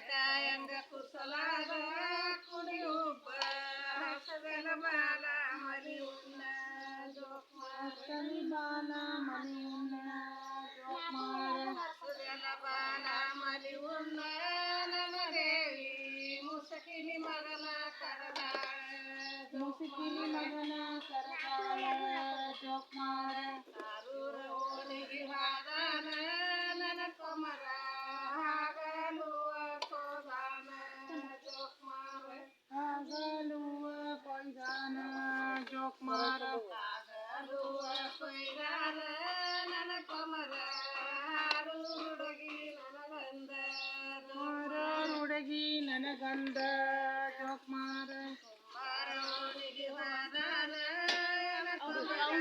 ಕಾಯಂಗ ಕುಸಲಾದ ಕುಡಿಯುಬ್ಬ ಹಸದನ ಬಾಲ ಮಲಿಯುನ್ನ ಹಸಲಿ ಬಾಲ ಮಲಿಯುನ್ನ ಜೋಕ್ಮಾರ ಹಸದನ ಬಾಲ ಮಲಿಯುನ್ನ ನನ್ನ ದೇವಿ ಮುಸಕಿನಿ ಮಗನ ಕರದಾಳ ಮುಸುಕಿಲಿ ಮಗನ ಕರದಾಳ ಜೋಕ್ಮಾರ ಆರೂರ ಓಣಿಗೆ ಹಾದಾನ ನನ್ನ ಕೊಮರ ಹಾಗಲುವ ಕೋದಾನ ಜೋಕ್ಮಾರ ಆಗಲುವ ಕೊಯ್ದಾನ ಜೋಕ್ಮಾರ ಹಾಗಲುವ ಕೊಯ್ದಾನ ನನ್ನ ಕೊಮರ ಹಾರು ಹುಡುಗಿ ನನಗಂದ ಹುಡುಗಿ ನನಗಂದ ಜೋಕ್ಮಾರ ಕುಂಬಾರ ಓಣಿಗೆ ಹಾದಾನ ನನ್ನ ಕೊಮರ